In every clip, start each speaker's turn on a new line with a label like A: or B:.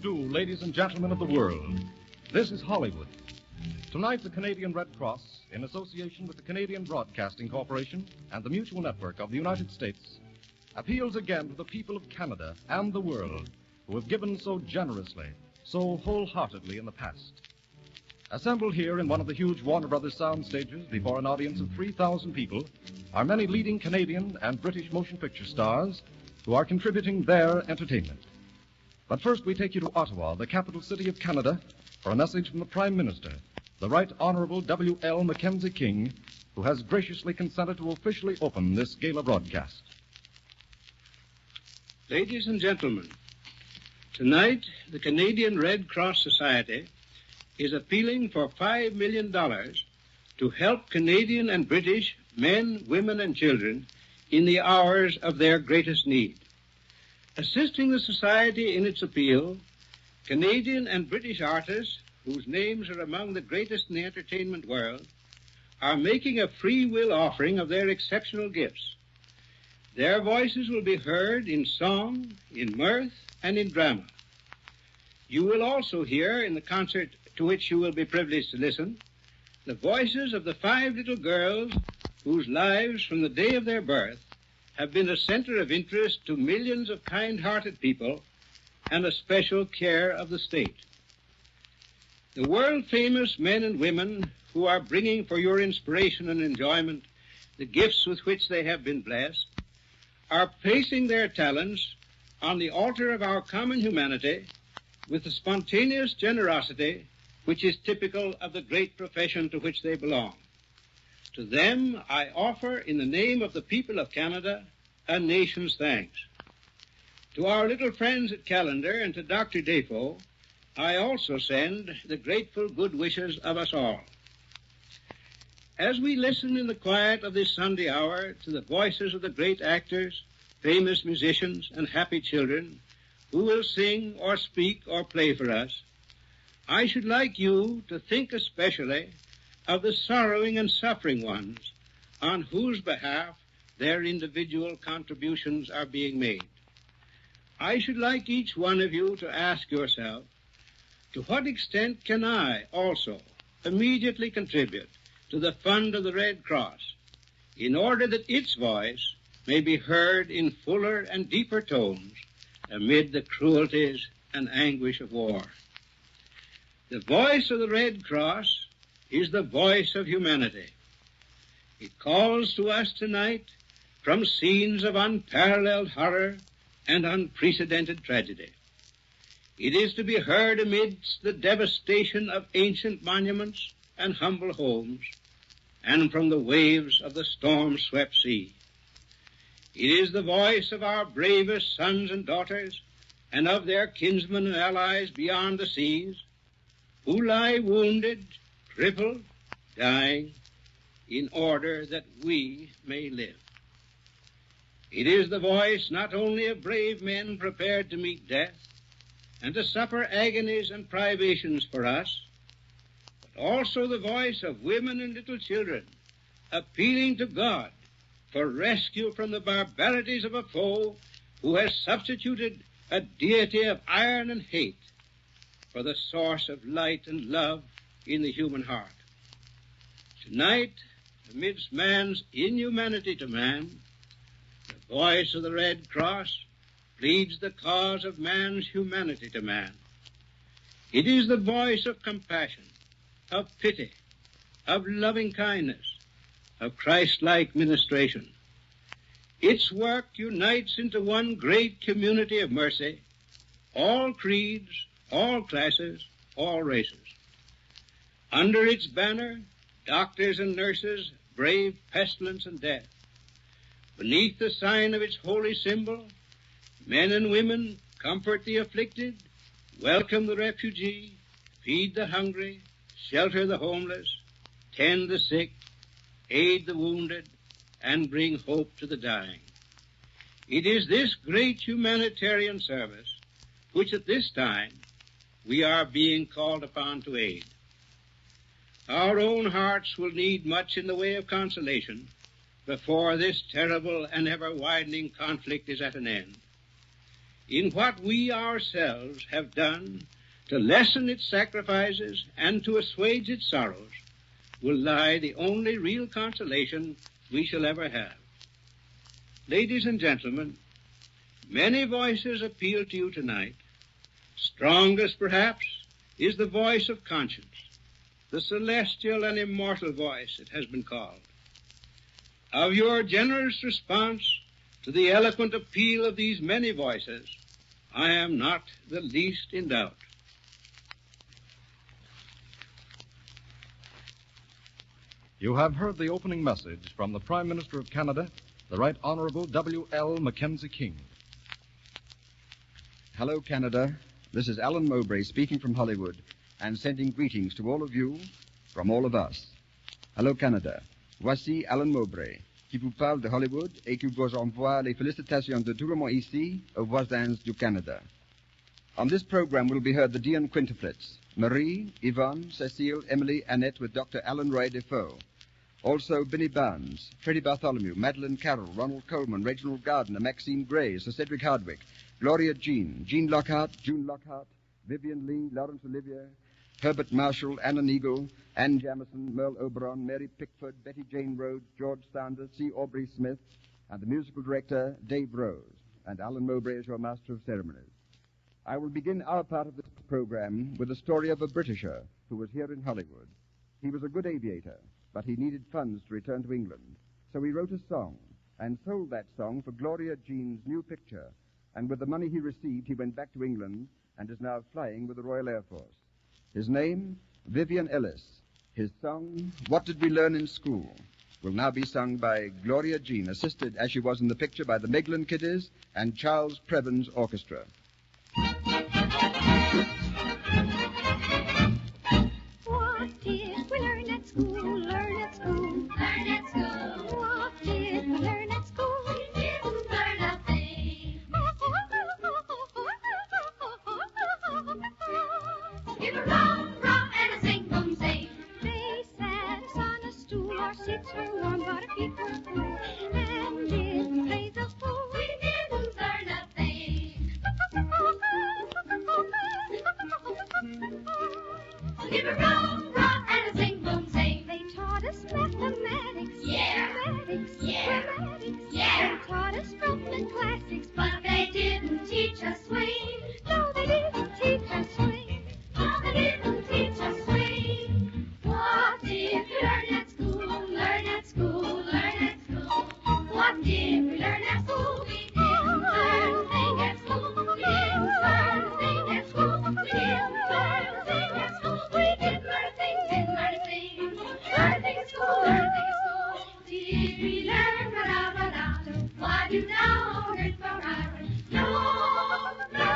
A: do, ladies and gentlemen of the world. This is Hollywood. Tonight, the Canadian Red Cross, in association with the Canadian Broadcasting Corporation and the Mutual Network of the United States, appeals again to the people of Canada and the world who have given so generously, so wholeheartedly in the past. Assembled here in one of the huge Warner Brothers sound stages before an audience of 3,000 people are many leading Canadian and British motion picture stars who are contributing their entertainment. But first we take you to Ottawa, the capital city of Canada, for a message from the Prime Minister, the Right Honorable W.L. Mackenzie King, who has graciously consented to officially open this gala broadcast.
B: Ladies and gentlemen, tonight the Canadian Red Cross Society is appealing for $5 million to help Canadian and British men, women, and children in the hours of their greatest need. Assisting the Society in its appeal, Canadian and British artists, whose names are among the greatest in the entertainment world, are making a free will offering of their exceptional gifts. Their voices will be heard in song, in mirth, and in drama. You will also hear, in the concert to which you will be privileged to listen, the voices of the 5 little girls whose lives from the day of their birth have been a center of interest to millions of kind-hearted people and a special care of the state. The world-famous men and women who are bringing for your inspiration and enjoyment the gifts with which they have been blessed are placing their talents on the altar of our common humanity with the spontaneous generosity which is typical of the great profession to which they belong. To them, I offer, in the name of the people of Canada, a nation's thanks. To our little friends at Callender and to Dr. Defoe, I also send the grateful good wishes of us all. As we listen in the quiet of this Sunday hour to the voices of the great actors, famous musicians, and happy children who will sing or speak or play for us, I should like you to think especially of the sorrowing and suffering ones on whose behalf their individual contributions are being made. I should like each one of you to ask yourself, to what extent can I also immediately contribute to the fund of the Red Cross in order that its voice may be heard in fuller and deeper tones amid the cruelties and anguish of war? The voice of the Red Cross is the voice of humanity. It calls to us tonight from scenes of unparalleled horror and unprecedented tragedy. It is to be heard amidst the devastation of ancient monuments and humble homes, and from the waves of the storm-swept sea. It is the voice of our bravest sons and daughters, and of their kinsmen and allies beyond the seas, who lie wounded, crippled, dying, in order that we may live. It is the voice not only of brave men prepared to meet death and to suffer agonies and privations for us, but also the voice of women and little children appealing to God for rescue from the barbarities of a foe who has substituted a deity of iron and hate for the source of light and love in the human heart. Tonight, amidst man's inhumanity to man, the voice of the Red Cross pleads the cause of man's humanity to man. It is the voice of compassion, of pity, of loving kindness, of Christ-like ministration. Its work unites into one great community of mercy, all creeds, all classes, all races. Under its banner, doctors and nurses brave pestilence and death. Beneath the sign of its holy symbol, men and women comfort the afflicted, welcome the refugee, feed the hungry, shelter the homeless, tend the sick, aid the wounded, and bring hope to the dying. It is this great humanitarian service which at this time we are being called upon to aid. Our own hearts will need much in the way of consolation before this terrible and ever-widening conflict is at an end. in what we ourselves have done to lessen its sacrifices and to assuage its sorrows, will lie the only real consolation we shall ever have. Ladies and gentlemen, many voices appeal to you tonight. Strongest, perhaps, is the voice of conscience, the celestial and immortal voice, it has been called. Of your generous response to the eloquent appeal of these many voices, I am not the least in doubt.
A: You have heard the opening message from the Prime Minister of Canada, the Right Honorable W.L. Mackenzie King.
C: Hello, Canada. This is Alan Mowbray speaking from Hollywood and sending greetings to all of you from all of us. Hello, Canada. Voici Alan Mowbray, qui vous parle de Hollywood et qui vous envoie les félicitations de tout le monde ici aux voisins du Canada. On this program will be heard the Dionne Quintuplets, Marie, Yvonne, Cecile, Emily, Annette with Dr. Alan Roy Defoe. Also Binny Barnes, Freddie Bartholomew, Madeline Carroll, Ronald Coleman, Reginald Gardner, Maxine Gray, Sir Cedric Hardwick, Gloria Jean, Jean Lockhart, June Lockhart, Vivian Lee, Lawrence Olivier, Herbert Marshall, Anna Neagle, Ann Jamison, Merle Oberon, Mary Pickford, Betty Jane Rhodes, George Sanders, C. Aubrey Smith, and the musical director, Dave Rose, and Alan Mowbray is your master of ceremonies. I will begin our part of this program with the story of a Britisher who was here in Hollywood. He was a good aviator, but he needed funds to return to England. So he wrote a song and sold that song for Gloria Jean's new picture. And with the money he received, he went back to England and is now flying with the Royal Air Force. His name, Vivian Ellis. His song, What Did We Learn in School, will now be sung by Gloria Jean, assisted as she was in the picture by the Madeline Kiddies and Charles Previn's Orchestra.
D: What did we learn at school? Learn at school. Learn at school. What did we learn at school? We didn't learn a thing. Give a rum, rum, and a sing, boom, sing. They sat us on a stool. Our seats were warm, but our feet were cool. And didn't play the fool. We didn't learn a thing. Give a rum, rum, and a sing, boom, sing. They taught us mathematics. Yeah. Mathematics. Yeah. Grammatics. Yeah. They taught us from the classics, but they didn't teach us swing. No, they didn't teach us swing. No, they didn't teach us swing. What did we learn at school? Learn at school. Learn at school. What did we learn at school? We didn't learn a thing at school. We didn't learn a thing at school. We didn't learn a thing at school. We didn't learn a thing, didn't learn a thing. Learn a thing at school, learn a thing at school. Did we learn ra-da-ra-da? Why do now hurt for no, no.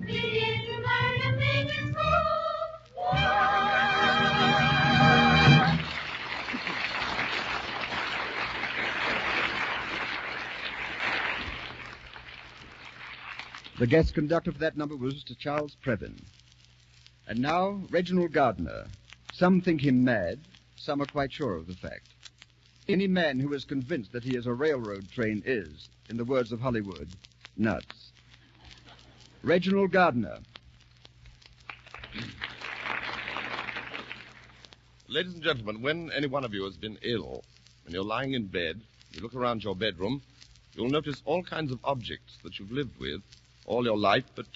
D: We didn't learn a thing at school. Whoa.
C: The guest conductor for that number was Mr. Charles Previn. And now, Reginald Gardner. Some think him mad, some are quite sure of the fact. Any man who is convinced that he is a railroad train is, in the words of Hollywood, nuts. Reginald Gardner.
E: Ladies and gentlemen, when any one of you has been ill and you're lying in bed, you look around your bedroom, you'll notice all kinds of objects that you've lived with all your life, but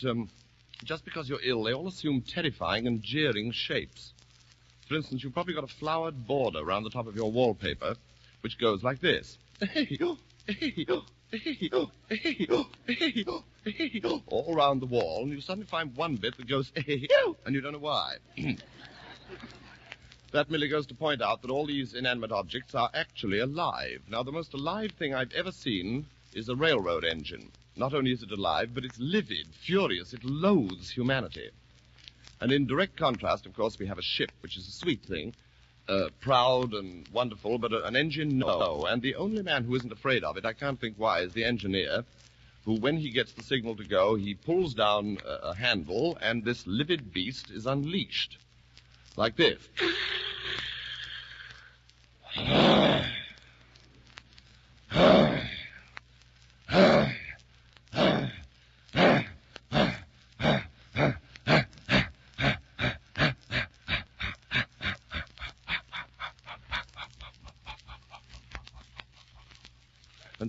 E: just because you're ill, they all assume terrifying and jeering shapes. For instance, you've probably got a flowered border around the top of your wallpaper, which goes like this. All around the wall, and you suddenly find one bit that goes, and you don't know why. That merely goes to point out that all these inanimate objects are actually alive. Now, the most alive thing I've ever seen is a railroad engine. Not only is it alive, but it's livid, furious. It loathes humanity. And in direct contrast, of course, we have a ship, which is a sweet thing, proud and wonderful, but an engine, no. And the only man who isn't afraid of it, I can't think why, is the engineer, who, when he gets the signal to go, he pulls down a handle, and this livid beast is unleashed. Like this.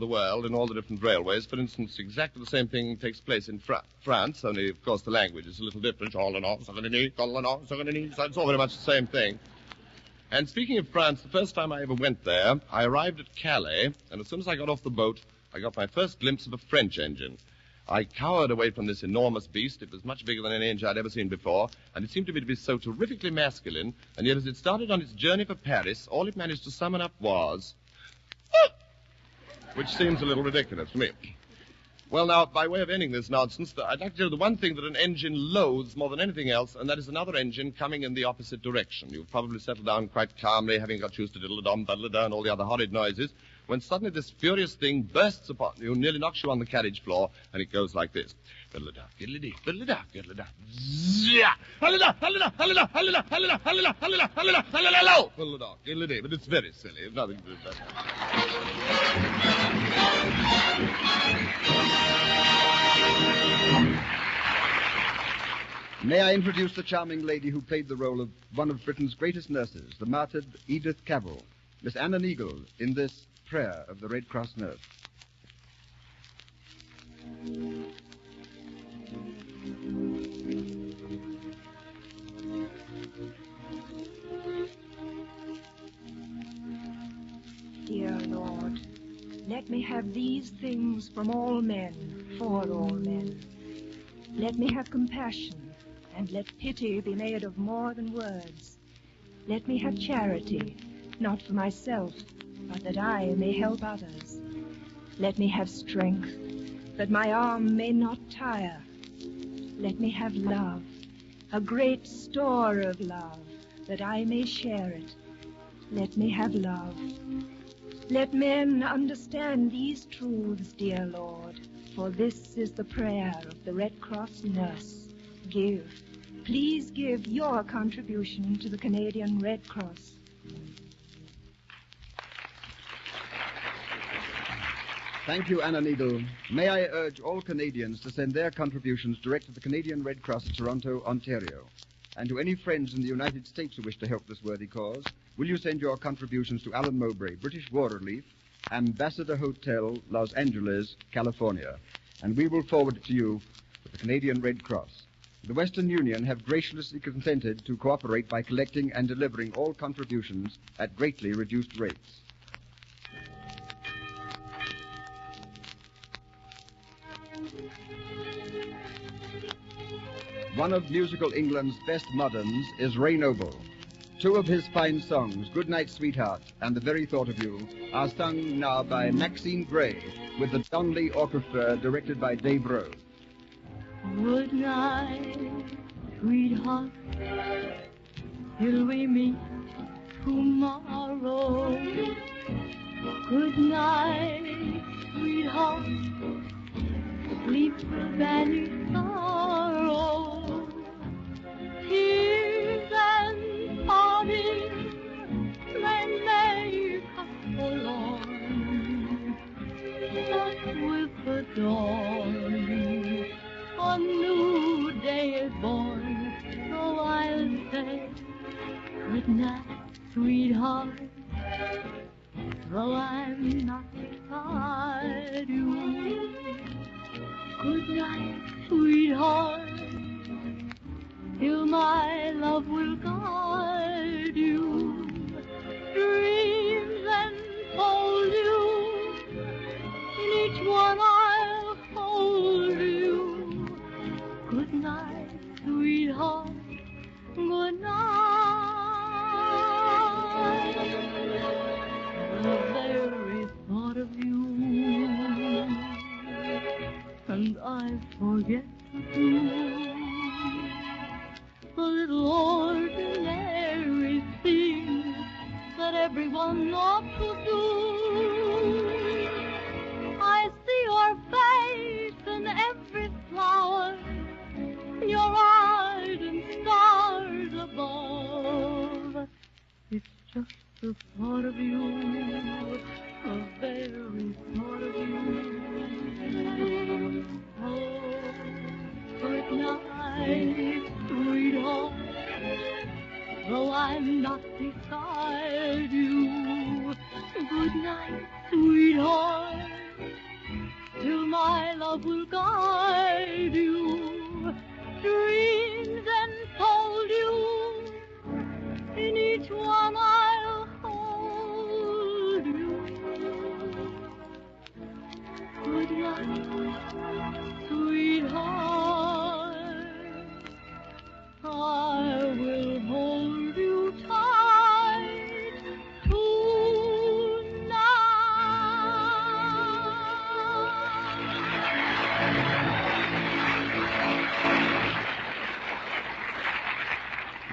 E: the world in all the different railways. For instance, exactly the same thing takes place in France, only, of course, the language is a little different. It's all very much the same thing. And speaking of France, the first time I ever went there, I arrived at Calais, and as soon as I got off the boat, I got my first glimpse of a French engine. I cowered away from this enormous beast. It was much bigger than any engine I'd ever seen before, and it seemed to me to be so terrifically masculine, and yet as it started on its journey for Paris, all it managed to summon up was... which seems a little ridiculous to me. Well, now, by way of ending this nonsense, I'd like to tell you the one thing that an engine loathes more than anything else, and that is another engine coming in the opposite direction. You've probably settled down quite calmly, having got used to diddle-a-dom, diddle-a-da, and all the other horrid noises, when suddenly this furious thing bursts upon you, nearly knocks you on the carriage floor, and it goes like this. Diddle-a-da, diddle-a-dee, diddle-a-da, diddle-a-da, zzz-ya, hallada, hallada, hallada, hallada, hallada, hallada, hallada, hallada, hallada, diddle-a-da, diddle-a-dee, but it's very silly. It's nothing to do with that.
C: May I introduce the charming lady who played the role of one of Britain's greatest nurses, the martyred Edith Carroll, Miss Anna Neagle, in this prayer of the Red Cross nurse.
F: Dear Lord, let me have these things from all men, for all men. Let me have compassion, and let pity be made of more than words. Let me have charity, not for myself, but that I may help others. Let me have strength, that my arm may not tire. Let me have love, a great store of love, that I may share it. Let me have love. Let men understand these truths, dear Lord, for this is the prayer of the Red Cross nurse. Give, please give your contribution to the Canadian Red Cross.
C: Thank you, Anna Neagle. May I urge all Canadians to send their contributions direct to the Canadian Red Cross at Toronto, Ontario. And to any friends in the United States who wish to help this worthy cause, will you send your contributions to Alan Mowbray, British War Relief, Ambassador Hotel, Los Angeles, California, and we will forward it to you with the Canadian Red Cross. The Western Union have graciously consented to cooperate by collecting and delivering all contributions at greatly reduced rates. One of musical England's best moderns is Ray Noble. Two of his fine songs, Good Night, Sweetheart, and The Very Thought of You, are sung now by Maxine Gray, with the Donnelly Orchestra directed by Dave Rose.
G: Good night, sweetheart, till we meet tomorrow. Good night, sweetheart, sleep, banish sorrow. Tears and parting may make us forlorn, but with the dawn, a new day is born. So I'll say good night, sweetheart, though I'm not beside you. Good night, sweetheart, till my love will guide you. Dreams enfold you, in each one I'll hold you. Good night, sweetheart, good night. The very thought of you, and I forget to do the little ordinary things that everyone ought to do. just the thought of you, the very thought of you. Oh, good night, sweetheart, though I'm not beside you. Good night, sweetheart, till my love will guide you. Dreams enfold you, in each one I'll hold you. Good night, sweetheart, I will hold you tight tonight.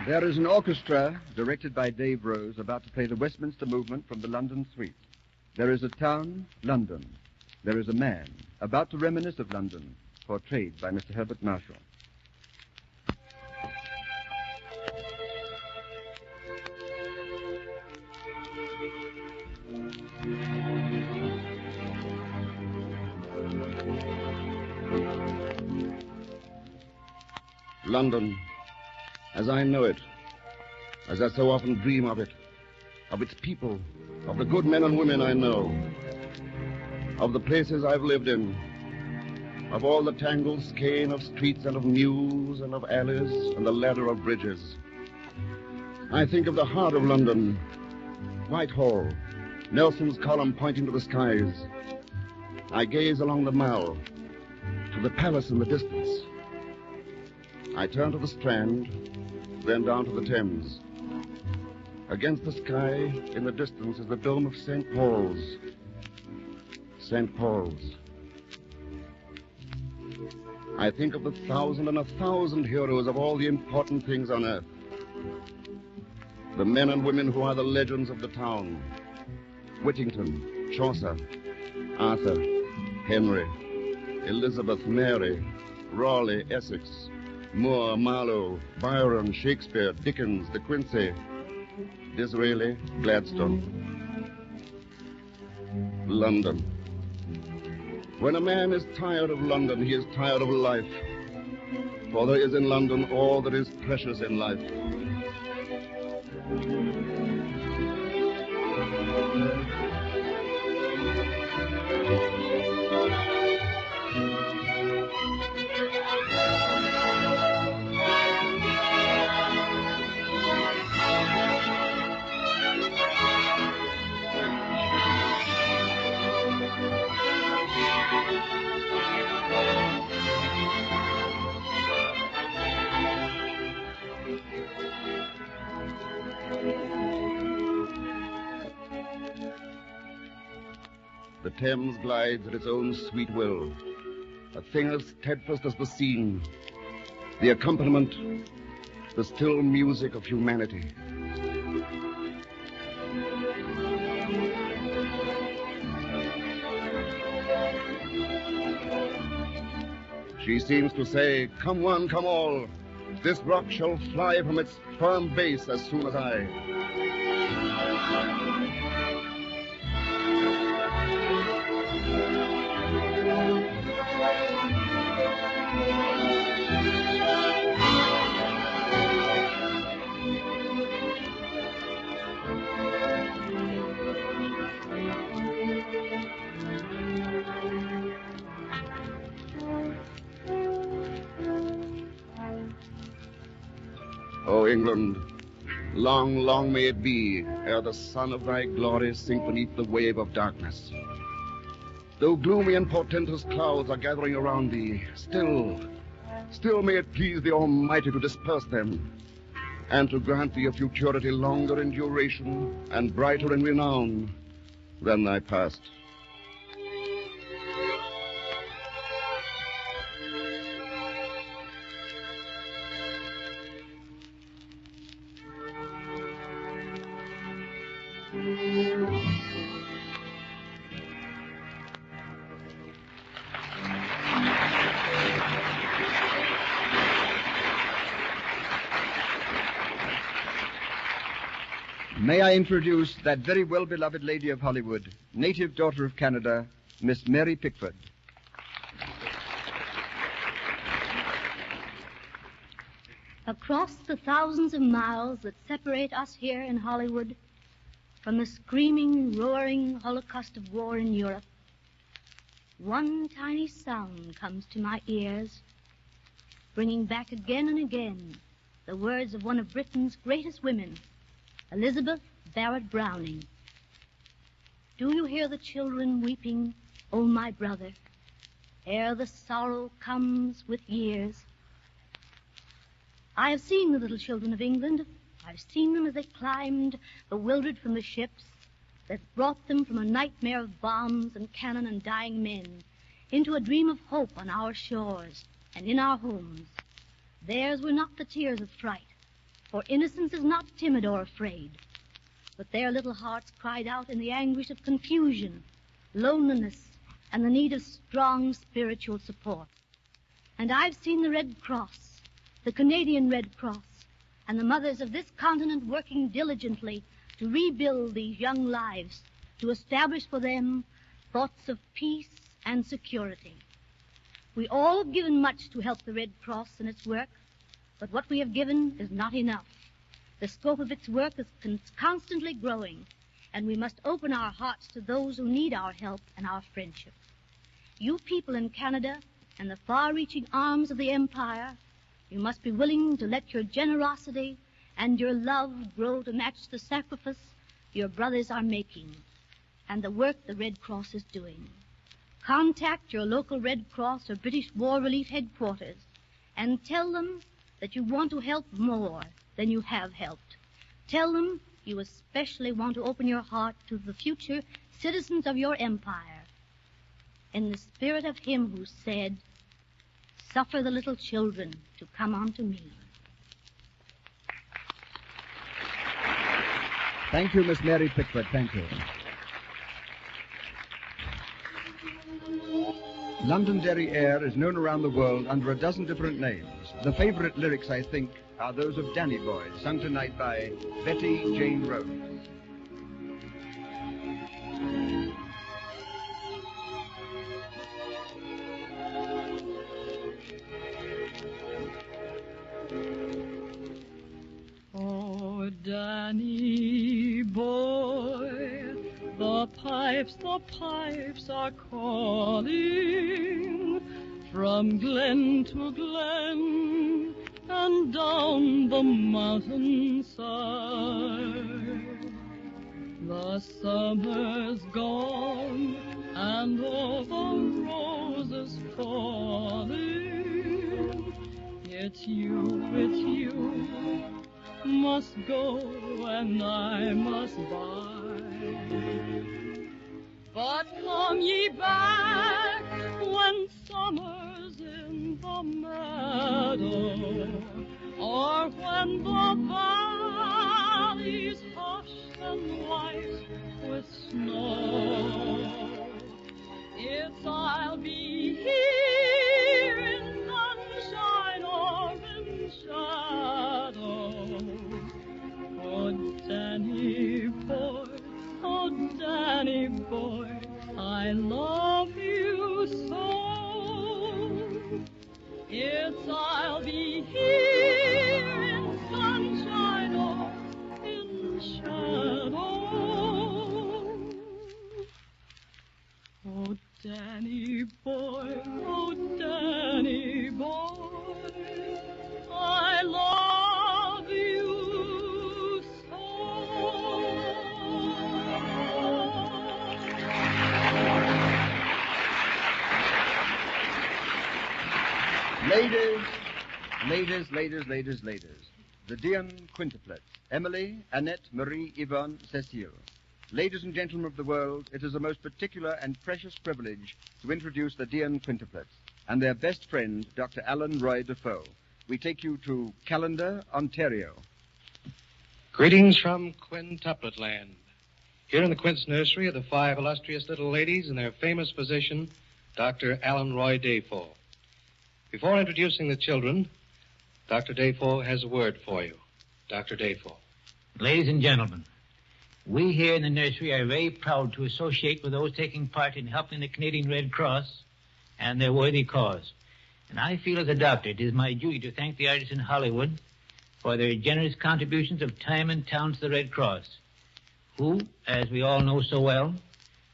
C: There is an orchestra, directed by Dave Rose, about to play the Westminster Movement from the London Suite. There is a town, London. There is a man, about to reminisce of London, portrayed by Mr. Herbert Marshall.
H: London, as I know it, as I so often dream of it, of its people, of the good men and women I know, of the places I've lived in, of all the tangled skein of streets and of mews and of alleys and the ladder of bridges. I think of the heart of London, Whitehall, Nelson's column pointing to the skies. I gaze along the Mall, to the palace in the distance. I turn to the Strand, then down to the Thames. Against the sky, in the distance, is the dome of St. Paul's. St. Paul's. I think of the 1,000 heroes of all the important things on earth. The men and women who are the legends of the town. Whittington, Chaucer, Arthur, Henry, Elizabeth, Mary, Raleigh, Essex, Moore, Marlowe, Byron, Shakespeare, Dickens, De Quincey, Disraeli, Gladstone. London. When a man is tired of London, he is tired of life. For there is in London all that is precious in life. The Thames glides at its own sweet will, a thing as steadfast as the scene, the accompaniment, the still music of humanity. She seems to say, come one, come all, this rock shall fly from its firm base as soon as I. O England, long, long may it be ere the sun of thy glory sink beneath the wave of darkness. Though gloomy and portentous clouds are gathering around thee, still may it please the Almighty to disperse them, and to grant thee a futurity longer in duration and brighter in renown than thy past.
C: May I introduce that very well-beloved lady of Hollywood, native daughter of Canada, Miss Mary Pickford.
I: Across the thousands of miles that separate us here in Hollywood from the screaming, roaring holocaust of war in Europe, one tiny sound comes to my ears, bringing back again and again the words of one of Britain's greatest women, Elizabeth Barrett Browning. Do you hear the children weeping, O my brother, ere the sorrow comes with years? I have seen the little children of England. I've seen them as they climbed, bewildered from the ships that brought them from a nightmare of bombs and cannon and dying men into a dream of hope on our shores and in our homes. Theirs were not the tears of fright, for innocence is not timid or afraid, but their little hearts cried out in the anguish of confusion, loneliness, and the need of strong spiritual support. And I've seen the Red Cross, the Canadian Red Cross, and the mothers of this continent working diligently to rebuild these young lives, to establish for them thoughts of peace and security. We all have given much to help the Red Cross in its work, but what we have given is not enough. The scope of its work is constantly growing, and we must open our hearts to those who need our help and our friendship. You people in Canada and the far-reaching arms of the Empire, you must be willing to let your generosity and your love grow to match the sacrifice your brothers are making and the work the Red Cross is doing. Contact your local Red Cross or British War Relief headquarters and tell them that you want to help more than you have helped. Tell them you especially want to open your heart to the future citizens of your empire, in the spirit of him who said, "Suffer the little children to come unto me."
C: Thank you, Miss Mary Pickford. Thank you. Londonderry Air is known around the world under a dozen different names. The favorite lyrics, I think, are those of Danny Boy, sung tonight by Betty Jane Rose.
G: Oh, Danny boy, the pipes are calling from glen to glen and down the mountainside. The summer's gone and all the roses falling. It's you must go and I must bide. But come ye back when summer's in the meadow, or when the valley's hushed and white with snow. It's I'll be here in sunshine or in shadow. Oh, Danny boy, I love you so. It's I'll be here in sunshine or in shadow. Oh, Danny boy, I love you so.
C: Ladies, the Dionne Quintuplets, Emily, Annette, Marie, Yvonne, Cecile. Ladies and gentlemen of the world, it is a most particular and precious privilege to introduce the Dionne Quintuplets and their best friend, Dr. Alan Roy Defoe. We take you to Callender, Ontario.
B: Greetings from Quintuplet land. Here in the Quince nursery are the 5 illustrious little ladies and their famous physician, Dr. Alan Roy Defoe. Before introducing the children, Dr. Defoe has a word for you. Dr. Defoe.
J: Ladies and gentlemen, We here in the nursery are very proud to associate with those taking part in helping the Canadian Red Cross and their worthy cause. And I feel as a doctor it is my duty to thank the artists in Hollywood for their generous contributions of time and talent to the Red Cross, who, as we all know so well,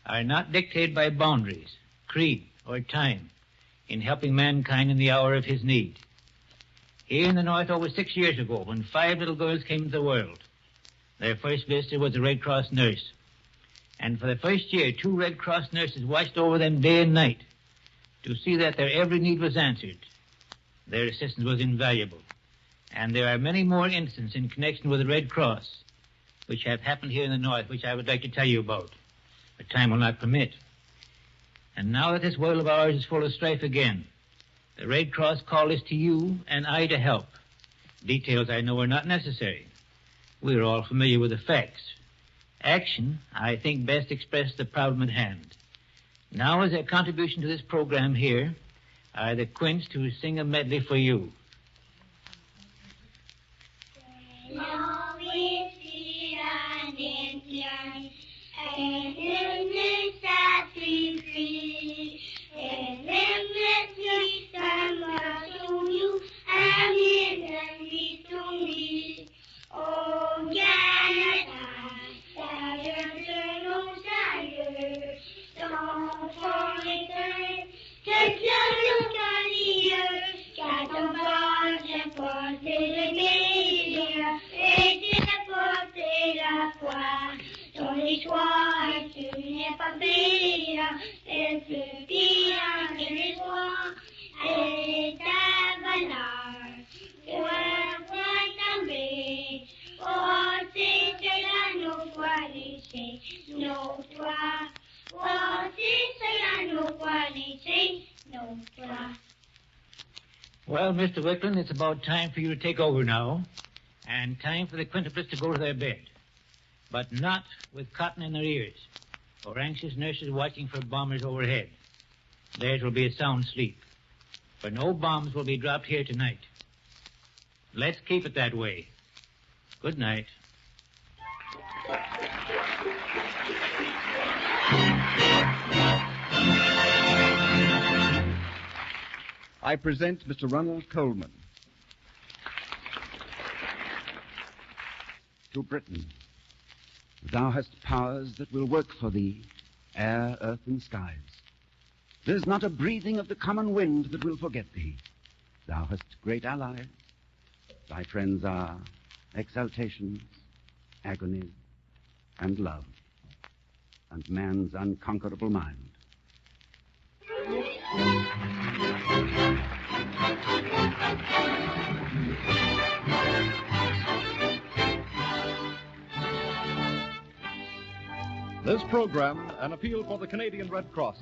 J: are not dictated by boundaries, creed, or time in helping mankind in the hour of his need. Here in the North over 6 years ago, when 5 little girls came to the world, their first visitor was a Red Cross nurse. And for the first year, 2 Red Cross nurses watched over them day and night to see that their every need was answered. Their assistance was invaluable. And there are many more incidents in connection with the Red Cross which have happened here in the North, which I would like to tell you about, but time will not permit. And now that this world of ours is full of strife again, the Red Cross call is to you and I to help. Details I know are not necessary. We are all familiar with the facts. Action, I think, best expresses the problem at hand. Now, as a contribution to this program here, are the Quints to sing a medley for you. Well, Mr. Wickland, it's about time for you to take over now, and time for the Quintuplets to go to their bed. But not with cotton in their ears, or anxious nurses watching for bombers overhead. Theirs will be a sound sleep, for no bombs will be dropped here tonight. Let's keep it that way. Good night.
C: I present Mr. Ronald Coleman. To Britain, thou hast powers that will work for thee, air, earth, and skies. There's not a breathing of the common wind that will forget thee. Thou hast great allies. Thy friends are exaltations, agonies, and love, and man's unconquerable mind.
A: This program, an appeal for the Canadian Red Cross,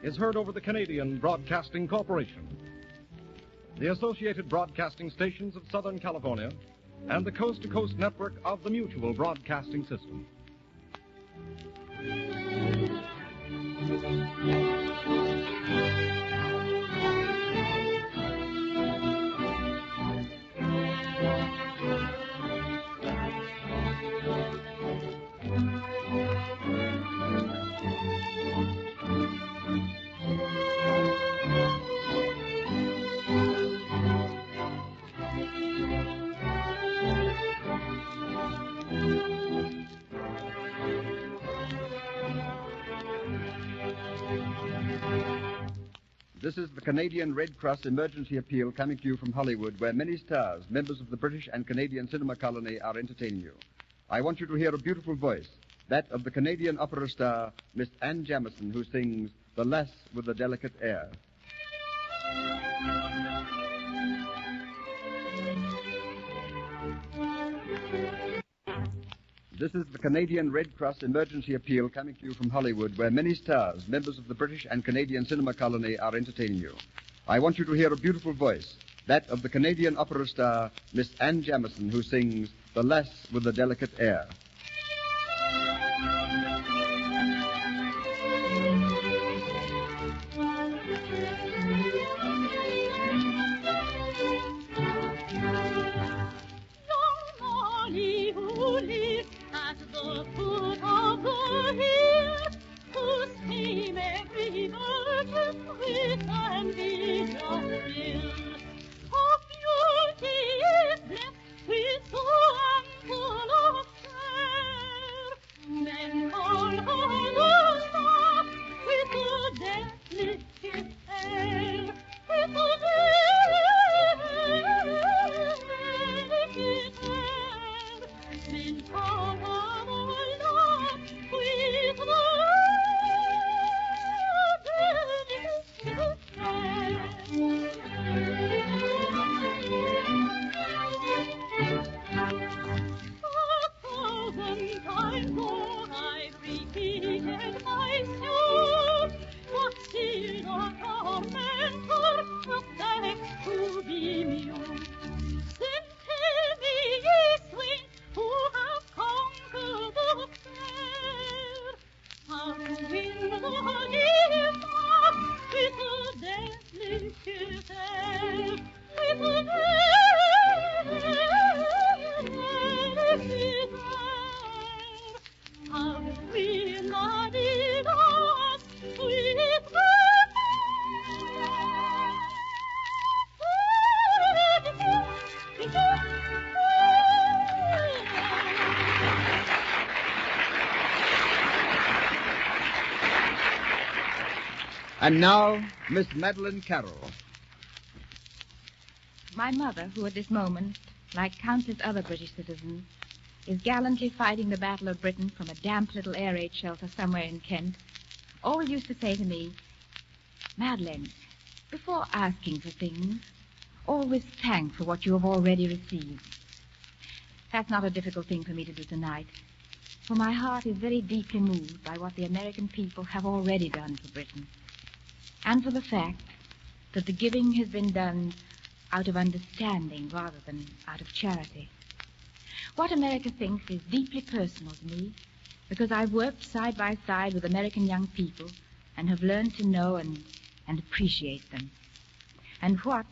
A: is heard over the Canadian Broadcasting Corporation, the Associated Broadcasting Stations of Southern California, and the coast-to-coast network of the Mutual Broadcasting System.
C: This is the Canadian Red Cross emergency appeal coming to you from Hollywood, where many stars, members of the British and Canadian cinema colony, are entertaining you. I want you to hear a beautiful voice, that of the Canadian opera star, Miss Anne Jamison, who sings The Lass with the Delicate Air. This is the Canadian Red Cross emergency appeal coming to you from Hollywood, where many stars, members of the British and Canadian cinema colony, are entertaining you. I want you to hear a beautiful voice, that of the Canadian opera star, Miss Anne Jamison, who sings The Lass with the Delicate Air.
D: At the foot
C: And now, Miss Madeline Carroll.
K: My mother, who at this moment, like countless other British citizens, is gallantly fighting the Battle of Britain from a damp little air raid shelter somewhere in Kent, always used to say to me, Madeline, before asking for things, always thank for what you have already received. That's not a difficult thing for me to do tonight, for my heart is very deeply moved by what the American people have already done for Britain, and for the fact that the giving has been done out of understanding rather than out of charity. What America thinks is deeply personal to me, because I've worked side by side with American young people and have learned to know and appreciate them. And what,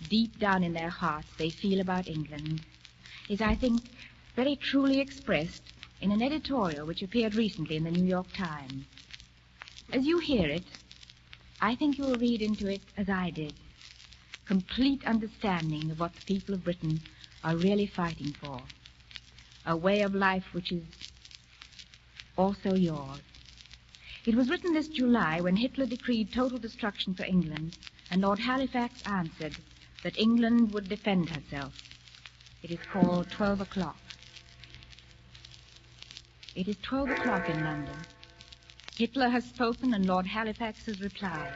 K: deep down in their hearts, they feel about England is, I think, very truly expressed in an editorial which appeared recently in the New York Times. As you hear it, I think you will read into it as I did, complete understanding of what the people of Britain are really fighting for, a way of life which is also yours. It was written this July when Hitler decreed total destruction for England, and Lord Halifax answered that England would defend herself. It is called 12 o'clock. It is 12 o'clock in London. Hitler has spoken and Lord Halifax has replied.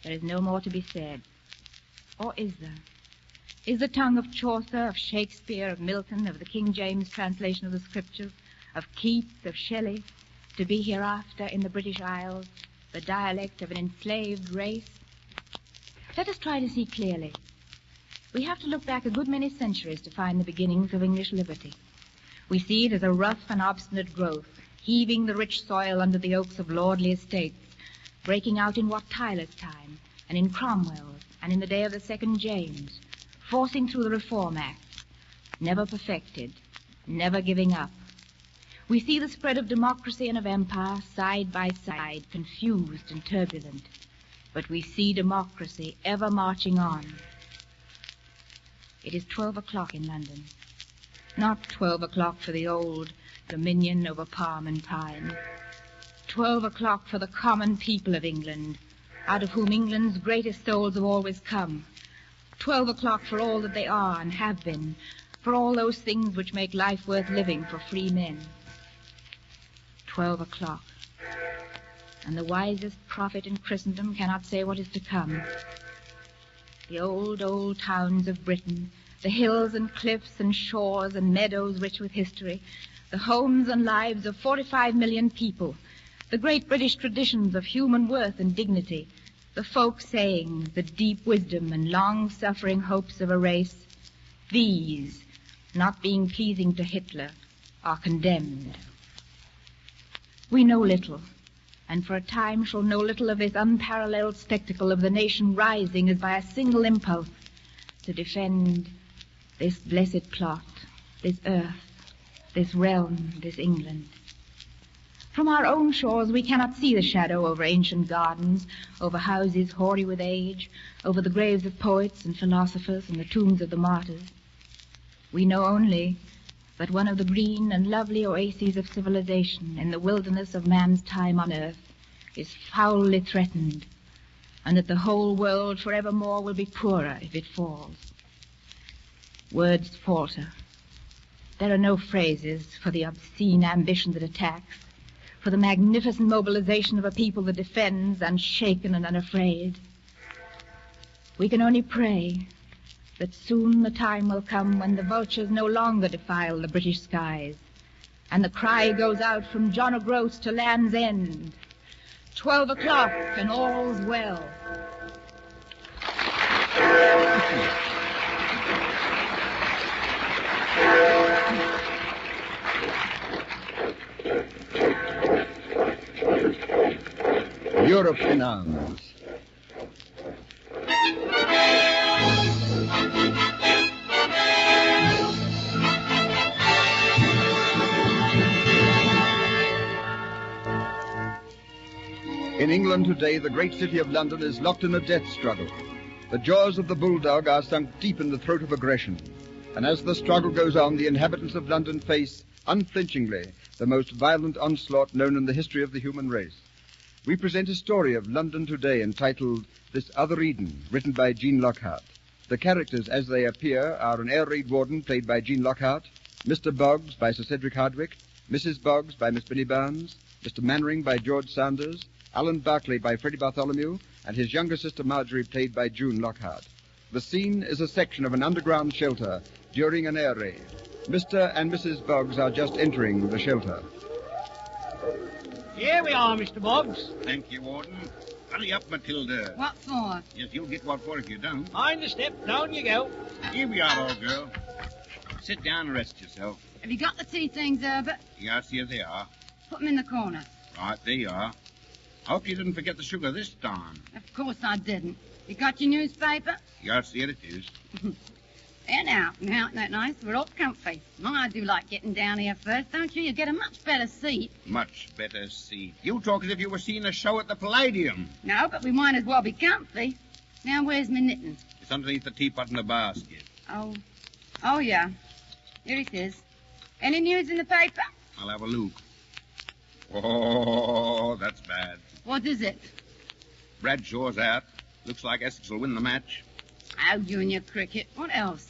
K: There is no more to be said. Or is there? Is the tongue of Chaucer, of Shakespeare, of Milton, of the King James translation of the Scriptures, of Keats, of Shelley, to be hereafter in the British Isles the dialect of an enslaved race? Let us try to see clearly. We have to look back a good many centuries to find the beginnings of English liberty. We see it as a rough and obstinate growth, heaving the rich soil under the oaks of lordly estates, breaking out in Wat Tyler's time, and in Cromwell's, and in the day of the Second James, forcing through the Reform Act, never perfected, never giving up. We see the spread of democracy and of empire side by side, confused and turbulent. But we see democracy ever marching on. It is 12 o'clock in London. Not 12 o'clock for the old dominion over palm and pine. 12 o'clock for the common people of England, out of whom England's greatest souls have always come. 12 o'clock for all that they are and have been, for all those things which make life worth living for free men. 12 o'clock. And the wisest prophet in Christendom cannot say what is to come. The old towns of Britain, the hills and cliffs and shores and meadows rich with history, the homes and lives of 45 million people, the great British traditions of human worth and dignity, the folk sayings, the deep wisdom and long-suffering hopes of a race, these, not being pleasing to Hitler, are condemned. We know little, and for a time shall know little of this unparalleled spectacle of the nation rising as by a single impulse to defend this blessed plot, this earth, this realm, this England. From our own shores we cannot see the shadow over ancient gardens, over houses hoary with age, over the graves of poets and philosophers and the tombs of the martyrs. We know only that one of the green and lovely oases of civilization in the wilderness of man's time on earth is foully threatened, and that the whole world forevermore will be poorer if it falls. Words falter. There are no phrases for the obscene ambition that attacks, for the magnificent mobilization of a people that defends, unshaken and unafraid. We can only pray that soon the time will come when the vultures no longer defile the British skies, and the cry goes out from John O'Groats to Land's End, 12 o'clock and all's well.
C: Europe in arms. In England today, the great city of London is locked in a death struggle. The jaws of the bulldog are sunk deep in the throat of aggression. And as the struggle goes on, the inhabitants of London face, unflinchingly, the most violent onslaught known in the history of the human race. we present a story of London today entitled This Other Eden, written by Jean Lockhart. The characters as they appear are an air raid warden played by Jean Lockhart, Mr. Boggs by Sir Cedric Hardwicke, Mrs. Boggs by Miss Billy Barnes, Mr. Mannering by George Sanders, Alan Barclay by Freddie Bartholomew, and his younger sister Marjorie played by June Lockhart. The scene is a section of an underground shelter during an air raid. Mr. and Mrs. Boggs are just entering the shelter.
J: Here we are, Mr. Boggs.
B: Thank you, Warden. Hurry up, Matilda.
L: What for?
B: Yes, you'll get what for if you don't.
J: Mind the step, down you go.
B: Here we are, old girl. Sit down and rest yourself.
L: Have you got the tea things, Herbert?
B: Yes, here they are.
L: Put them in the corner.
B: Right, there you are. I hope you didn't forget the sugar this time.
L: Of course I didn't. You got your newspaper?
B: Yes, here it is.
L: There now. Now, isn't that nice? We're all comfy. I do like getting down here first, don't you? You get a much better seat.
B: Much better seat. You talk as if you were seeing a show at the Palladium.
L: No, but we might as well be comfy. Now, where's my knitting?
B: It's underneath the teapot in the basket.
L: Oh, yeah. Here it is. Any news in the paper?
B: I'll have a look. Oh, that's bad.
L: What is it?
B: Bradshaw's out. Looks like Essex will win the match.
L: Oh, you and your cricket. What else?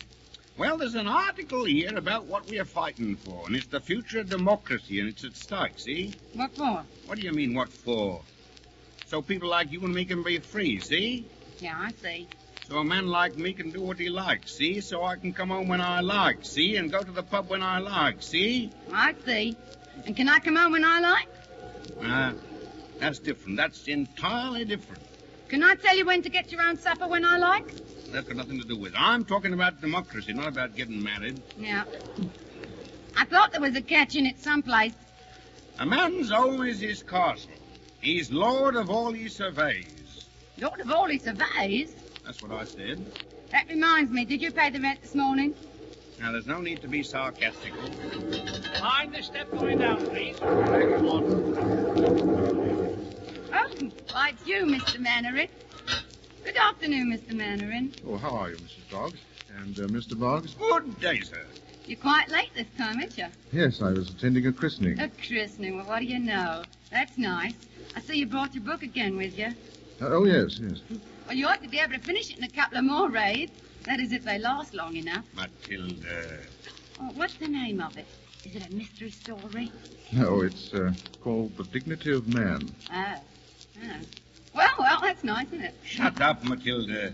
B: Well, there's an article here about what we're fighting for, and it's the future of democracy, and it's at stake, see?
L: What for?
B: What do you mean, what for? So people like you and me can be free, see?
L: Yeah, I see.
B: So a man like me can do what he likes, see? So I can come home when I like, see? And go to the pub when I like, see?
L: I see. And can I come home when I like?
B: That's different. That's entirely different.
L: Can I tell you when to get your own supper when I like?
B: That's got nothing to do with it. I'm talking about democracy, not about getting married.
L: Yeah. I thought there was a catch in it someplace.
B: A man's home is his castle. He's lord of all he surveys.
L: Lord of all he surveys?
B: That's what I said.
L: That reminds me, did you pay the rent this morning?
B: Now, there's no need to be sarcastic.
J: Mind the step going down, please.
L: Oh, why, it's you, Mr. Mannering. Good afternoon, Mr. Mannering.
M: Oh, how are you, Mrs. Boggs? And Mr. Boggs?
B: Good day, sir.
L: You're quite late this time, aren't you?
M: Yes, I was attending a christening.
L: A christening? Well, what do you know? That's nice. I see you brought your book again with you.
M: Oh, yes.
L: Well, you ought to be able to finish it in a couple of more raids. That is, if they last long enough.
B: Matilda.
L: Oh, what's the name of it? Is it a mystery story?
M: No, it's called The Dignity of Man.
L: Oh. Well, that's nice, isn't it?
B: Shut up, Matilda.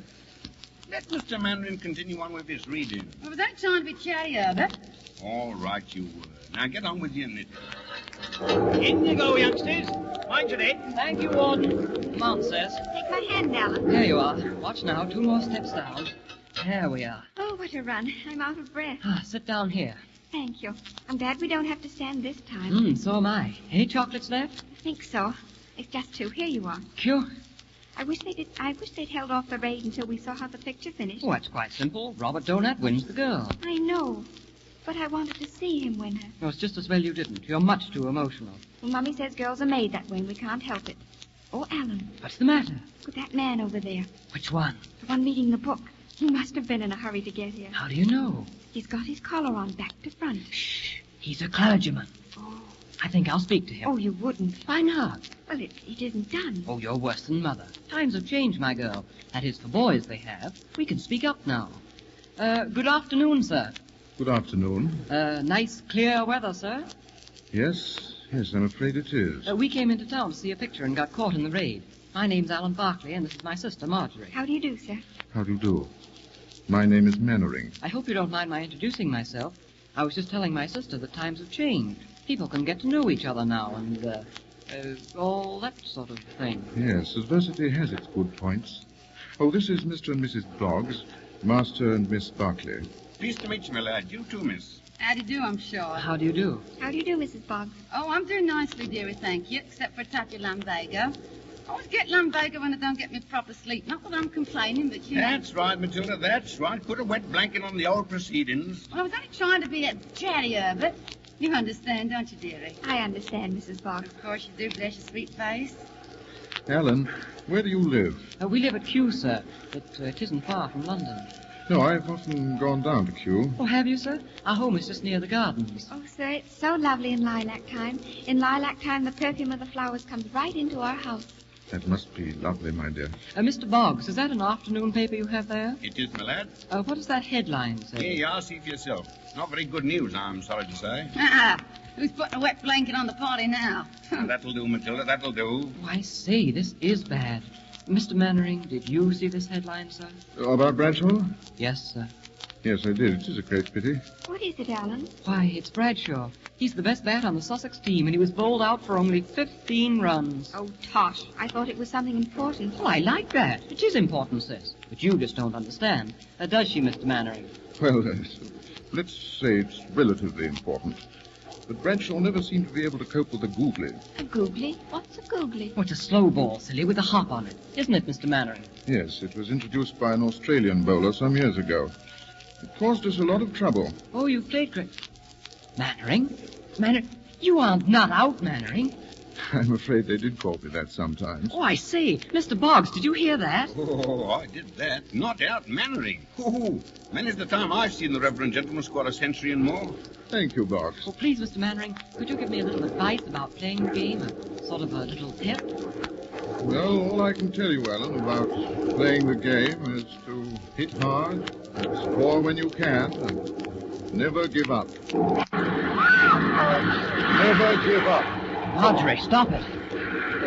B: Let Mr. Mannering continue on with his reading.
L: Well, was that trying to be chatty, Herbert?
B: All right, you were. Now get on with your knitting.
J: In you go, youngsters. Mind your head.
N: Thank you, Warden. Come on, sis.
K: Take my hand, Alan.
N: There you are. Watch now. 2 more steps down. There we are.
K: Oh, what a run. I'm out of breath.
N: Sit down here.
K: Thank you. I'm glad we don't have to stand this time.
N: So am I. Any chocolates left?
K: I think so. It's just 2. Here you are.
N: Sure.
K: I wish they'd held off the raid until we saw how the picture finished.
N: Oh, that's quite simple. Robert Donat wins the girl.
K: I know. But I wanted to see him win her.
N: No, it's just as well you didn't. You're much too emotional.
K: Well, Mummy says girls are made that way and we can't help it. Oh, Alan.
N: What's the matter?
K: Look at that man over there.
N: Which one?
K: The one reading the book. He must have been in a hurry to get here.
N: How do you know?
K: He's got his collar on back to front.
N: Shh. He's a clergyman.
K: Oh.
N: I think I'll speak to him.
K: Oh, you wouldn't.
N: Why not?
K: Well, it isn't done.
N: Oh, you're worse than Mother. Times have changed, my girl. That is, for boys they have. We can speak up now. Good afternoon, sir.
M: Good afternoon.
N: Nice, clear weather, sir.
M: Yes, I'm afraid it is.
N: We came into town to see a picture and got caught in the raid. My name's Alan Barclay, and this is my sister, Marjorie.
K: How do you do, sir?
M: How do you do? My name is Mannering.
N: I hope you don't mind my introducing myself. I was just telling my sister that times have changed. People can get to know each other now, and, all that sort of thing.
M: Yes, adversity has its good points. Oh, this is Mr. and Mrs. Boggs, Master and Miss Barclay.
B: Pleased to meet you, my lad. You too, miss.
L: How do you do, I'm sure.
N: How do you do?
K: How do you do, Mrs. Boggs?
L: Oh, I'm doing nicely, dearie, thank you, except for a touch of lumbago. I always get lumbago when I don't get me proper sleep. Not that I'm complaining, but you know.
B: That's right, Matilda, that's right. Put a wet blanket on the old proceedings.
L: Well, I was only trying to be a chatty, Herbert. You understand, don't you, dearie?
K: I understand, Mrs. Boggs.
L: Of course you do, bless your sweet face.
M: Alan, where do you live?
N: We live at Kew, sir, but it isn't far from London.
M: No, I've often gone down to Kew.
N: Oh, have you, sir? Our home is just near the gardens.
O: Oh, sir, it's so lovely in lilac time. In lilac time, the perfume of the flowers comes right into our house.
M: That must be lovely, my dear.
N: Mr. Boggs, is that an afternoon paper you have there?
P: It is, my lad.
N: What does that headline say?
P: Here you are, see for yourself. Not very good news, I'm sorry to say.
L: Who's putting a wet blanket on the party now?
P: That'll do, Matilda, that'll do.
N: Oh, I say, this is bad. Mr. Mannering, did you see this headline, sir?
M: About Bradshaw?
N: Yes, sir.
M: Yes, I did. It is a great pity.
O: What is it, Alan?
N: Why, it's Bradshaw. He's the best bat on the Sussex team, and he was bowled out for only 15 runs.
O: Oh, tosh. I thought it was something important.
N: Well, I like that. It is important, sis. But you just don't understand. Does she, Mr. Mannering?
M: Well, let's say it's relatively important. But Bradshaw never seemed to be able to cope with a googly.
O: A googly? What's a googly?
N: Oh, it's a slow ball, silly, with a hop on it. Isn't it, Mr. Mannering?
M: Yes, it was introduced by an Australian bowler some years ago. It caused us a lot of trouble.
N: Oh, you've played cricket. Mannering? Mannering? You aren't not out, Mannering.
M: I'm afraid they did call me that sometimes.
N: Oh, I say, Mr. Boggs, did you hear that?
P: Oh, I did that. Not out Mannering. Oh, many's the time I've seen the reverend gentleman score a century and more.
M: Thank you, Boggs.
N: Oh, please, Mr. Mannering, could you give me a little advice about playing the game? Sort of a little tip?
M: Well, all I can tell you, Alan, about playing the game is to hit hard, score when you can, and never give up. Never give up.
N: Marjorie, stop it.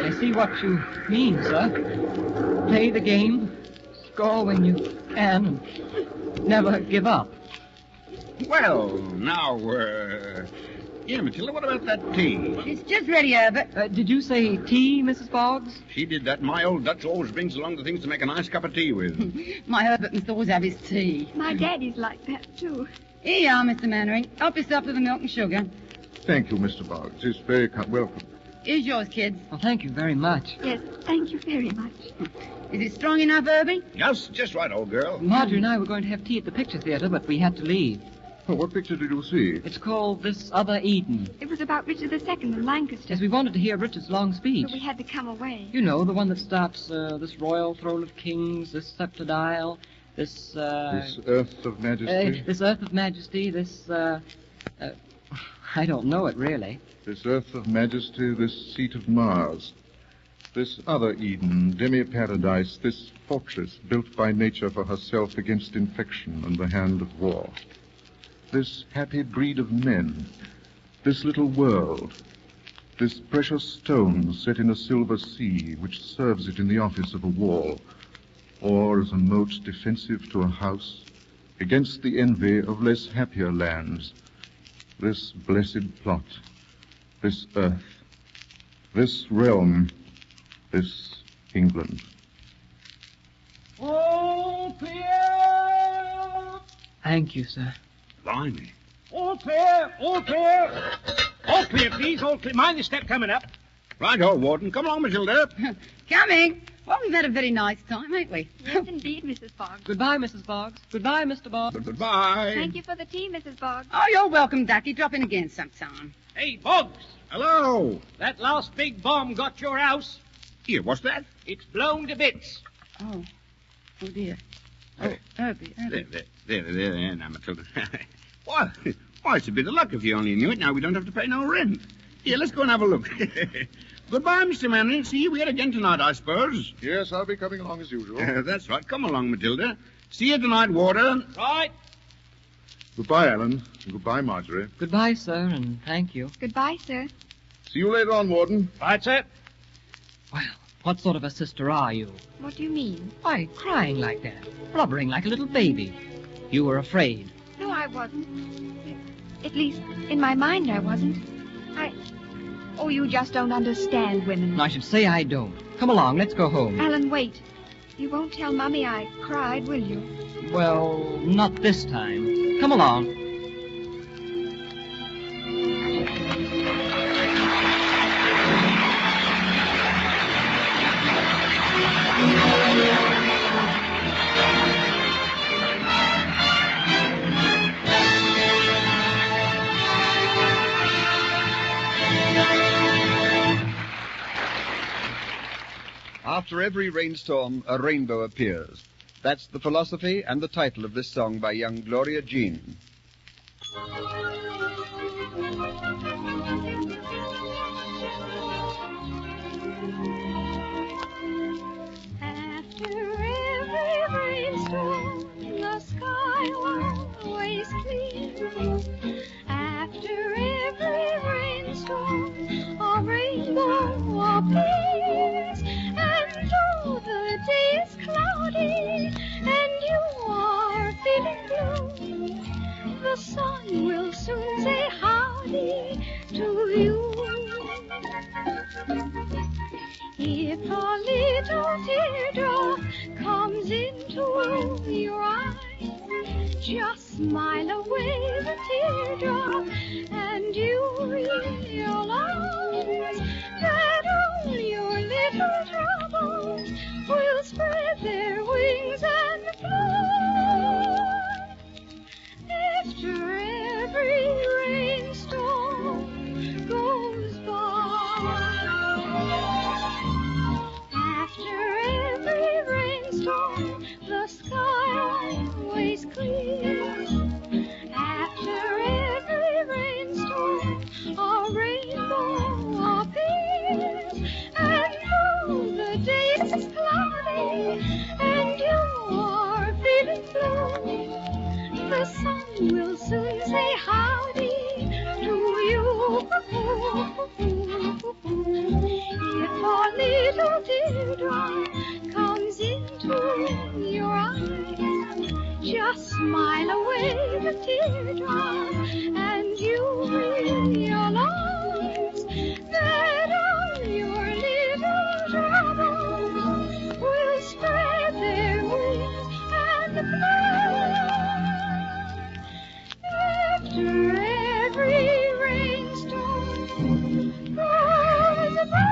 N: I see what you mean, sir. Play the game, score when you can, and never give up.
P: Well, now, yeah, Matilda, what about that tea?
L: It's just ready, Herbert.
N: Did you say tea, Mrs. Boggs?
P: She did that. My old Dutch always brings along the things to make a nice cup of tea with.
L: My Herbert must always have his tea.
O: My daddy's like that, too.
L: Here you are, Mr. Mannering. Help yourself to the milk and sugar.
M: Thank you, Mr. Boggs. It's very welcome.
L: Here's yours, kids.
N: Well, thank you very much.
O: Yes, thank you very much.
L: Is it strong enough, Herbie?
P: Yes, just right, old girl.
N: Marjorie and I were going to have tea at the picture theater, but we had to leave.
M: Oh, what picture did you see?
N: It's called This Other Eden.
O: It was about Richard II of Lancaster.
N: Yes, we wanted to hear Richard's long speech.
O: But we had to come away.
N: You know, the one that starts, this royal throne of kings, this sceptred isle, this
M: earth of majesty.
N: This earth of majesty, I don't know it, really.
M: This earth of majesty, this seat of Mars. This other Eden, demi-paradise, this fortress built by nature for herself against infection and the hand of war. This happy breed of men, this little world, this precious stone set in a silver sea which serves it in the office of a wall, or as a moat defensive to a house against the envy of less happier lands. This blessed plot, this earth, this realm, this England.
B: All clear!
N: Thank you, sir.
P: Blimey.
B: All clear! All clear! All clear, please. All clear. Mind the step coming up.
P: Right, old Warden. Come along, Matilda.
L: Coming. Well, we've had a very nice time, ain't we?
O: Yes, indeed, Mrs. Boggs.
N: Goodbye, Mrs. Boggs. Goodbye, Mr. Boggs.
P: Goodbye.
O: Thank you for the tea, Mrs. Boggs.
L: Oh, you're welcome, Ducky. Drop in again sometime.
B: Hey, Boggs.
P: Hello.
B: That last big bomb got your house.
P: Here, what's that?
B: It's blown to bits.
L: Oh. Oh, dear. Oh, Herbie.
P: There, now, Matilda. Why, it's a bit of luck if you only knew it. Now we don't have to pay no rent. Here, let's go and have a look. Goodbye, Mr. Mannering. See you yet again tonight, I suppose.
M: Yes, I'll be coming along as usual.
P: That's right. Come along, Matilda. See you tonight, Warder.
B: Right.
M: Goodbye, Alan. And goodbye, Marjorie.
N: Goodbye, sir, and thank you.
O: Goodbye, sir.
M: See you later on, Warden.
B: Right, sir.
N: Well, what sort of a sister are you?
O: What do you mean?
N: Why, crying like that, blubbering like a little baby. You were afraid.
O: No, I wasn't. At least, in my mind, I wasn't. Oh, you just don't understand women.
N: I should say I don't. Come along, let's go home.
O: Alan, wait. You won't tell Mummy I cried, will you?
N: Well, not this time. Come along.
C: After every rainstorm, a rainbow appears. That's the philosophy and the title of this song by young Gloria Jean.
D: After every rainstorm, the sky always clear. After every rainstorm, a rainbow appears. And though the day is cloudy and you are feeling blue, the sun will soon say howdy to you. If a little teardrop comes into your eye, just smile away the teardrop, and you realize that all your little troubles will spread their wings and fly. After every rainstorm goes by, after every rainstorm, the sky always clears. After every rainstorm, a rainbow appears. And though the day is cloudy and you are feeling blue, the sun will soon say howdy to you. If a little teardrop comes into your eyes, just smile away the teardrop, and you realize that all your little troubles will spread their wings and fly. After every rainstorm goes by.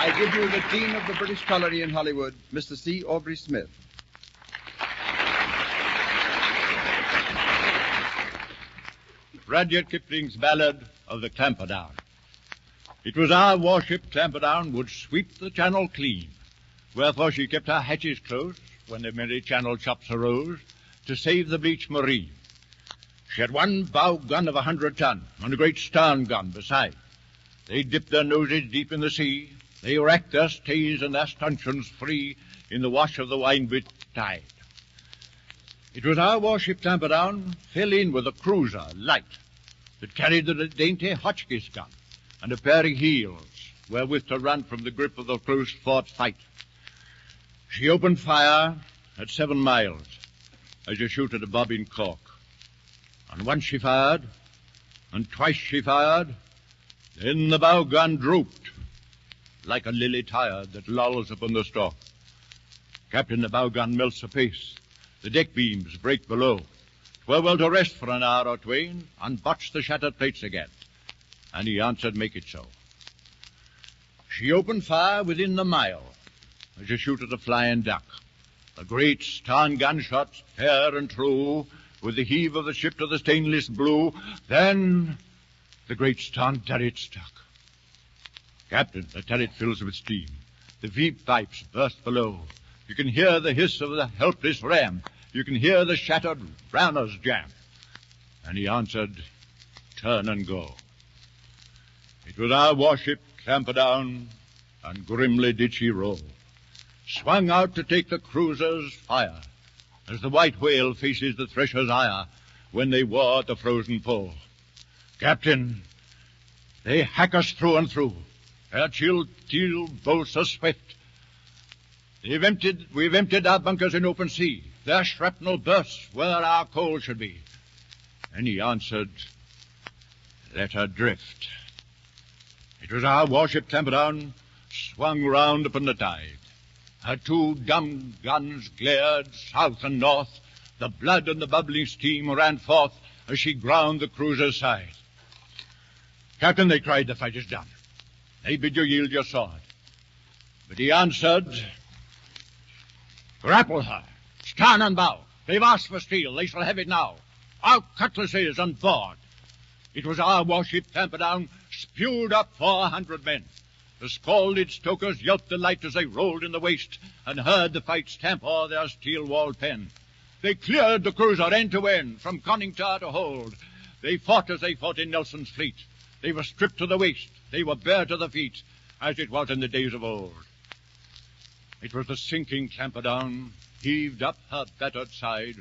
C: I give you the Dean of the British Colony in Hollywood, Mr. C. Aubrey Smith.
Q: Rudyard Kipling's ballad of the Clampherdown. It was our warship Clampherdown would sweep the channel clean, wherefore she kept her hatches close when the merry channel chops arose to save the bleached marine. She had one bow gun of 100 ton and a great stern gun beside. They dipped their noses deep in the sea. They racked their stays and their stanchions free in the wash of the wine-bit tide. It was our warship Clampherdown fell in with a cruiser light that carried the dainty Hotchkiss gun and a pair of heels wherewith to run from the grip of the close-fought fight. She opened fire at 7 miles as you shoot at a bobbing cork. And once she fired, and twice she fired, then the bow gun drooped like a lily tired that lolls upon the stalk. Captain, the bow gun melts apace. The deck beams break below. 'Twere well to rest for an hour or twain and botch the shattered plates again. And he answered, make it so. She opened fire within the mile as you shoot at a flying duck. The great stern gunshots, fair and true, with the heave of the ship to the stainless blue. Then the great stern turret stuck. Captain, the turret fills with steam. The veep pipes burst below. You can hear the hiss of the helpless ram. You can hear the shattered runners jam. And he answered, turn and go. It was our warship Clampherdown, and grimly did she roll. Swung out to take the cruiser's fire, as the white whale faces the thresher's ire when they war at the frozen pole. Captain, they hack us through and through. Their chill steel bolts are swift. We've emptied our bunkers in open sea. Their shrapnel bursts where our coal should be. And he answered, let her drift. It was our warship Clampherdown, swung round upon the tide. Her 2 dumb guns glared south and north. The blood and the bubbling steam ran forth as she ground the cruiser's side. Captain, they cried, the fight is done. They bid you yield your sword. But he answered, grapple her, stern and bow. They've asked for steel, they shall have it now. Our cutlasses on board. It was our warship, Camperdown, spewed up 400 men. The scalded stokers yelped delight as they rolled in the waist and heard the fight stamp o'er their steel-walled pen. They cleared the cruiser end to end, from conning tower to hold. They fought as they fought in Nelson's fleet. They were stripped to the waist, they were bare to the feet, as it was in the days of old. It was the sinking Camperdown, heaved up her battered side,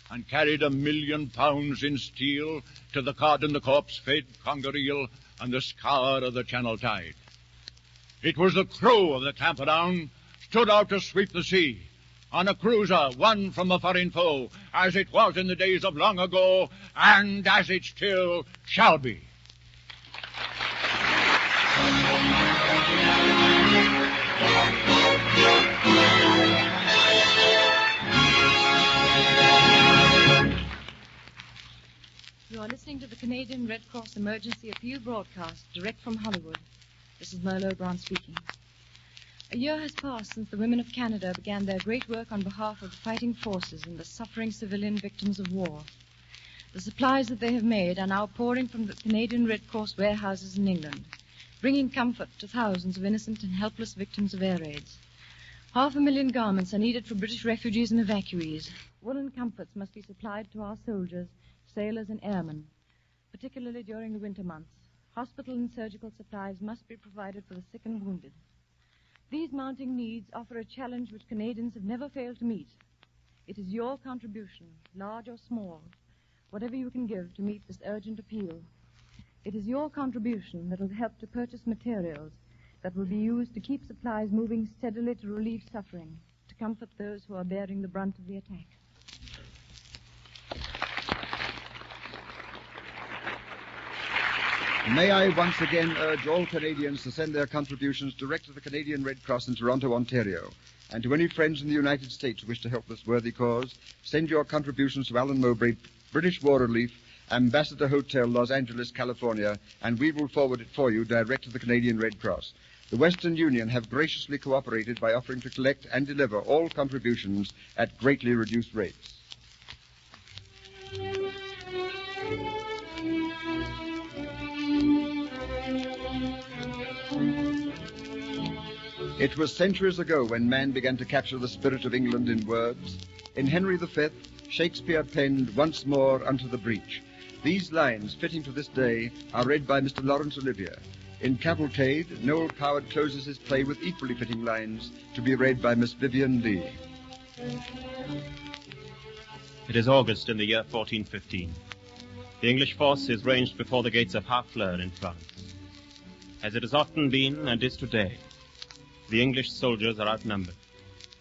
Q: and carried 1,000,000 pounds in steel to the cod and the corpse-fed conger eel and the scour of the Channel tide. It was the crew of the Camperdown stood out to sweep the sea, on a cruiser won from a foreign foe, as it was in the days of long ago, and as it still shall be.
R: You are listening to the Canadian Red Cross Emergency Appeal broadcast, direct from Hollywood. This is Merlo Grant speaking. A year has passed since the women of Canada began their great work on behalf of the fighting forces and the suffering civilian victims of war. The supplies that they have made are now pouring from the Canadian Red Cross warehouses in England, bringing comfort to thousands of innocent and helpless victims of air raids. 500,000 garments are needed for British refugees and evacuees. Woolen comforts must be supplied to our soldiers, sailors and airmen, particularly during the winter months. Hospital and surgical supplies must be provided for the sick and wounded. These mounting needs offer a challenge which Canadians have never failed to meet. It is your contribution, large or small, whatever you can give to meet this urgent appeal. It is your contribution that will help to purchase materials that will be used to keep supplies moving steadily to relieve suffering, to comfort those who are bearing the brunt of the attack.
C: May I once again urge all Canadians to send their contributions direct to the Canadian Red Cross in Toronto, Ontario. And to any friends in the United States who wish to help this worthy cause, send your contributions to Alan Mowbray, British War Relief, Ambassador Hotel, Los Angeles, California, and we will forward it for you direct to the Canadian Red Cross. The Western Union have graciously cooperated by offering to collect and deliver all contributions at greatly reduced rates. It was centuries ago when man began to capture the spirit of England in words. In Henry V, Shakespeare penned once more unto the breach. These lines, fitting to this day, are read by Mr. Laurence Olivier. In Cavalcade, Noel Coward closes his play with equally fitting lines to be read by Miss Vivian Lee.
S: It is August in the year 1415. The English force is ranged before the gates of Harfleur in France. As it has often been and is today, the English soldiers are outnumbered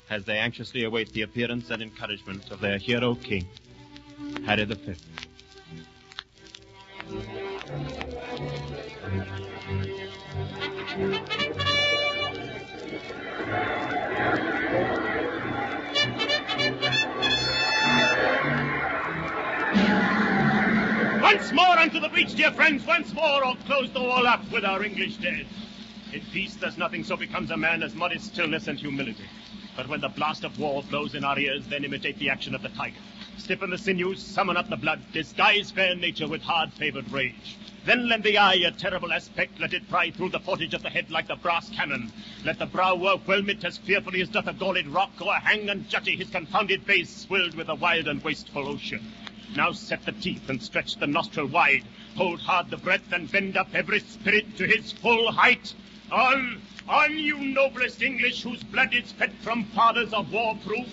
S: as they anxiously await the appearance and encouragement of their hero king, Harry V.
T: Once more unto the breach, dear friends, once more, or close the wall up with our English dead. In peace, there's nothing so becomes a man as modest stillness and humility. But when the blast of war blows in our ears, then imitate the action of the tiger. Stiffen the sinews, summon up the blood, disguise fair nature with hard-favored rage. Then lend the eye a terrible aspect, let it pry through the portage of the head like the brass cannon. Let the brow overwhelm it as fearfully as doth a galled rock, or hang and jutty his confounded face, swilled with a wild and wasteful ocean. Now set the teeth and stretch the nostril wide, hold hard the breath and bend up every spirit to his full height. On, you noblest English, whose blood is fed from fathers of war-proof,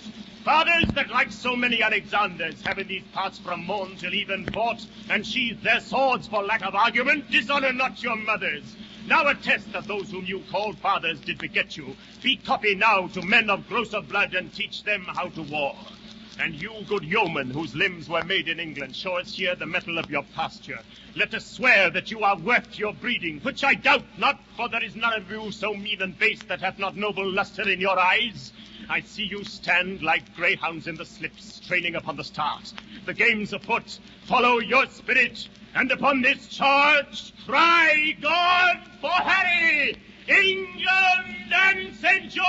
T: fathers that, like so many Alexanders, have in these parts from morn till even fought, and sheathed their swords for lack of argument, dishonor not your mothers. Now attest that those whom you called fathers did beget you. Be copy now to men of grosser blood, and teach them how to war. And you, good yeomen, whose limbs were made in England, show us here the mettle of your pasture. Let us swear that you are worth your breeding, which I doubt not, for there is none of you so mean and base that hath not noble lustre in your eyes. I see you stand like greyhounds in the slips, training upon the start. The game's afoot. Follow your spirit, and upon this charge, cry God for Harry, England and St. George!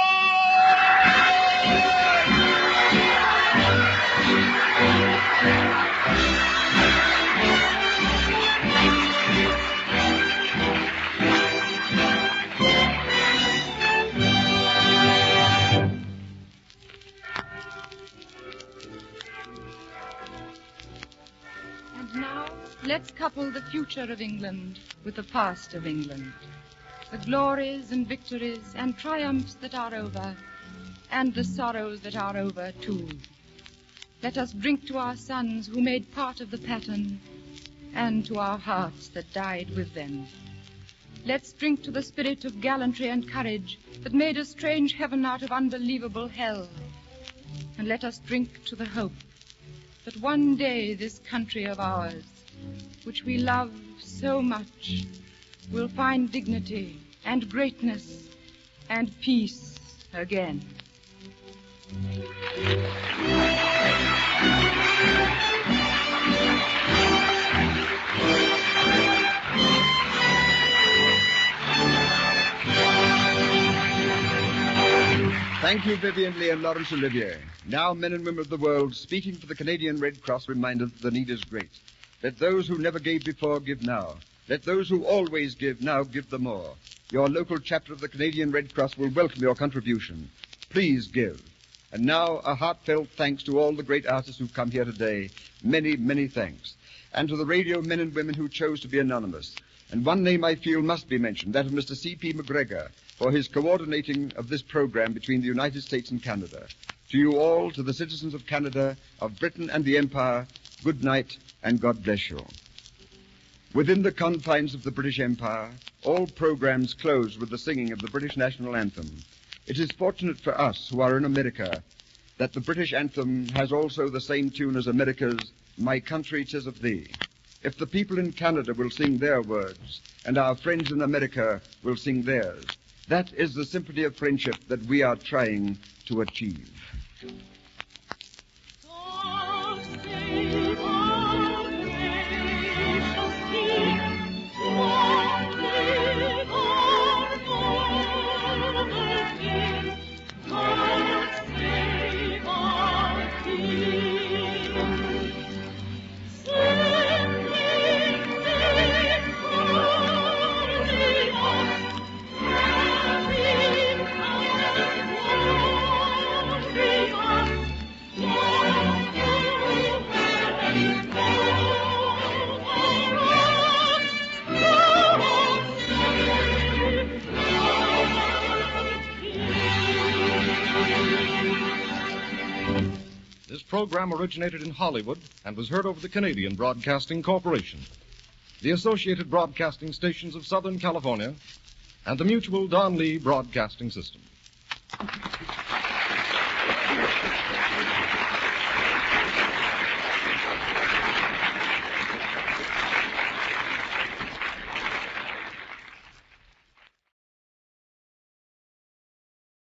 U: couple the future of England with the past of England, the glories and victories and triumphs that are over, and the sorrows that are over, too. Let us drink to our sons who made part of the pattern, and to our hearts that died with them. Let's drink to the spirit of gallantry and courage that made a strange heaven out of unbelievable hell. And let us drink to the hope that one day this country of ours, which we love so much, will find dignity and greatness and peace again.
C: Thank you, Vivian Lee and Laurence Olivier. Now, men and women of the world, speaking for the Canadian Red Cross, remind us that the need is great. Let those who never gave before give now. Let those who always give now give the more. Your local chapter of the Canadian Red Cross will welcome your contribution. Please give. And now, a heartfelt thanks to all the great artists who've come here today. Many, many thanks. And to the radio men and women who chose to be anonymous. And one name I feel must be mentioned, that of Mr. C.P. McGregor, for his coordinating of this program between the United States and Canada. To you all, to the citizens of Canada, of Britain and the Empire, good night and God bless you. Within the confines of the British Empire, all programs close with the singing of the British national anthem. It is fortunate for us who are in America that the British anthem has also the same tune as America's My Country 'Tis of Thee. If the people in Canada will sing their words, and our friends in America will sing theirs, that is the symphony of friendship that we are trying to achieve.
A: This program originated in Hollywood and was heard over the Canadian Broadcasting Corporation, the Associated Broadcasting Stations of Southern California, and the Mutual Don Lee Broadcasting System.